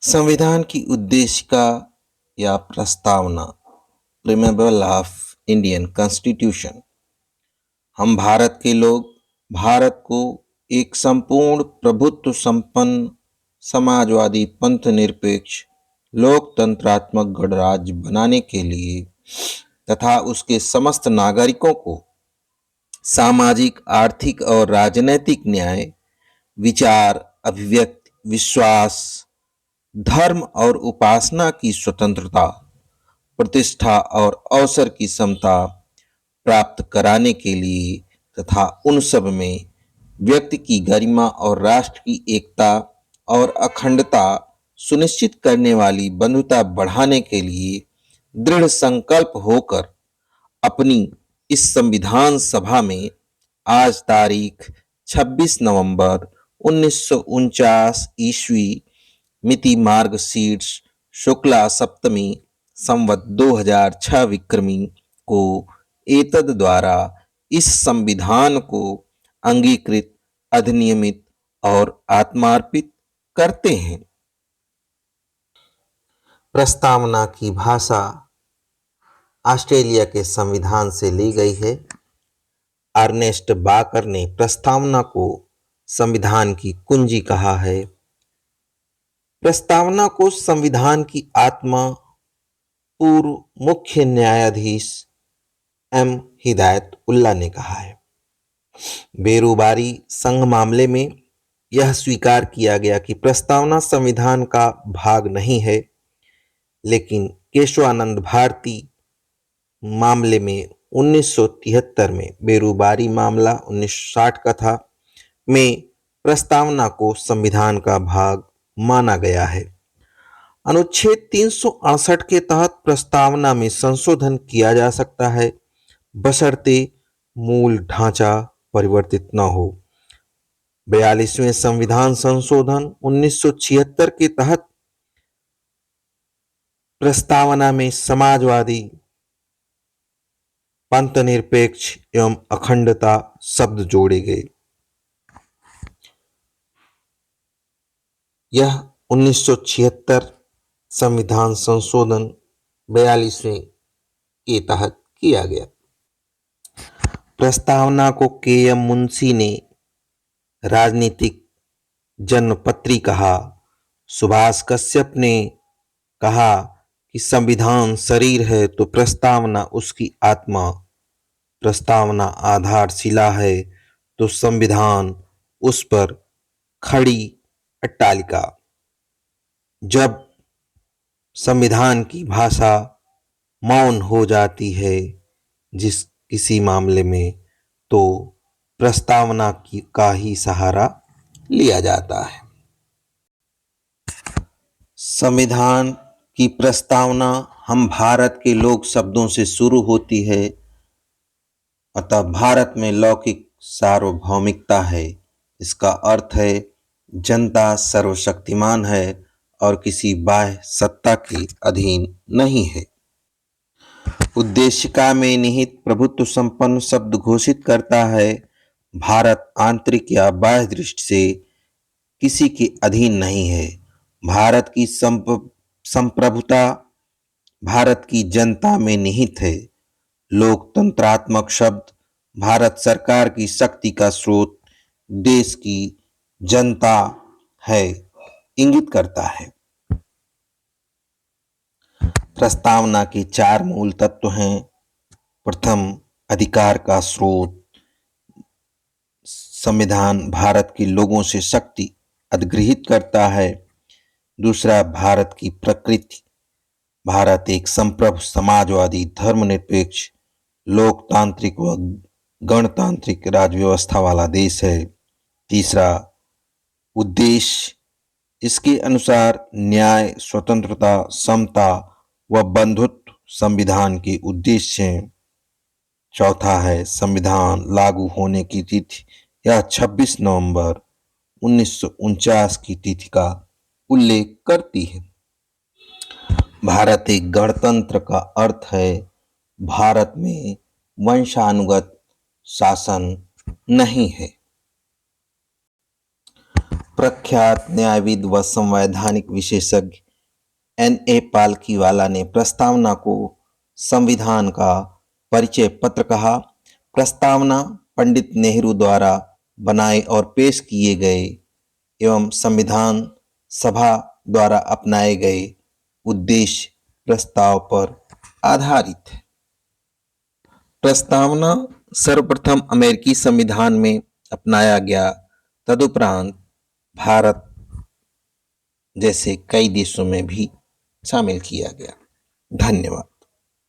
संविधान की उद्देशिका या प्रस्तावना प्रीमेबल ऑफ इंडियन कॉन्स्टिट्यूशन। हम भारत के लोग भारत को एक संपूर्ण प्रभुत्व संपन्न समाजवादी पंथ निरपेक्ष लोकतंत्रात्मक गणराज्य बनाने के लिए तथा उसके समस्त नागरिकों को सामाजिक आर्थिक और राजनैतिक न्याय विचार अभिव्यक्ति विश्वास धर्म और उपासना की स्वतंत्रता प्रतिष्ठा और अवसर की समता प्राप्त कराने के लिए तथा उन सब में व्यक्ति की गरिमा और राष्ट्र की एकता और अखंडता सुनिश्चित करने वाली बंधुता बढ़ाने के लिए दृढ़ संकल्प होकर अपनी इस संविधान सभा में आज तारीख 26 नवंबर 1949 ईस्वी मिति मार्गशीर्ष शुक्ला सप्तमी संवत 2006 विक्रमी को एतद द्वारा इस संविधान को अंगीकृत अधिनियमित और आत्मार्पित करते हैं। प्रस्तावना की भाषा ऑस्ट्रेलिया के संविधान से ली गई है। अर्नेस्ट बाकर ने प्रस्तावना को संविधान की कुंजी कहा है। प्रस्तावना को संविधान की आत्मा पूर्व मुख्य न्यायाधीश एम हिदायत उल्ला ने कहा है। बेरोजगारी संघ मामले में यह स्वीकार किया गया कि प्रस्तावना संविधान का भाग नहीं है, लेकिन केशवानंद भारती मामले में 1973 में बेरोजगारी मामला 1960 का था में प्रस्तावना को संविधान का भाग माना गया है। अनुच्छेद 368 के तहत प्रस्तावना में संशोधन किया जा सकता है बशर्ते मूल ढांचा परिवर्तित न हो। 42वें संविधान संशोधन 1976 के तहत प्रस्तावना में समाजवादी पंथ निरपेक्ष एवं अखंडता शब्द जोड़े गए। यह 1976 संविधान संशोधन 42वें के तहत किया गया। प्रस्तावना को के एम मुंशी ने राजनीतिक जन्मपत्री कहा। सुभाष कश्यप ने कहा कि संविधान शरीर है तो प्रस्तावना उसकी आत्मा, प्रस्तावना आधारशिला है तो संविधान उस पर खड़ी अट्टालिका। जब संविधान की भाषा मौन हो जाती है जिस किसी मामले में, तो प्रस्तावना का ही सहारा लिया जाता है। संविधान की प्रस्तावना हम भारत के लोग शब्दों से शुरू होती है, अतः भारत में लौकिक सार्वभौमिकता है। इसका अर्थ है जनता सर्वशक्तिमान है और किसी बाह्य सत्ता के अधीन नहीं है। उद्देशिका में निहित प्रभुत्व संपन्न शब्द घोषित करता है भारत आंतरिक या बाह्य दृष्टि से किसी के अधीन नहीं है। भारत की संप्रभुता भारत की जनता में निहित है। लोकतंत्रात्मक शब्द भारत सरकार की शक्ति का स्रोत देश की जनता है इंगित करता है। प्रस्तावना के 4 मूल तत्व हैं। प्रथम, अधिकार का स्रोत। संविधान भारत के लोगों से शक्ति अधिग्रहित करता है। दूसरा, भारत की प्रकृति। भारत एक संप्रभु समाजवादी धर्मनिरपेक्ष लोकतांत्रिक व गणतांत्रिक राजव्यवस्था वाला देश है। तीसरा, उद्देश्य। इसके अनुसार न्याय स्वतंत्रता समता व बंधुत्व संविधान के उद्देश्य हैं। चौथा है, संविधान लागू होने की तिथि यह 26 नवंबर 1949 की तिथि का उल्लेख करती है। भारत एक गणतंत्र का अर्थ है भारत में वंशानुगत शासन नहीं है। प्रख्यात न्यायविद व संवैधानिक विशेषज्ञ N.A. पालकीवाला ने प्रस्तावना को संविधान का परिचय पत्र कहा। प्रस्तावना पंडित नेहरू द्वारा बनाए और पेश किए गए एवं संविधान सभा द्वारा अपनाए गए उद्देश्य प्रस्ताव पर आधारित है। प्रस्तावना सर्वप्रथम अमेरिकी संविधान में अपनाया गया, तदुपरांत भारत जैसे कई देशों में भी शामिल किया गया। धन्यवाद।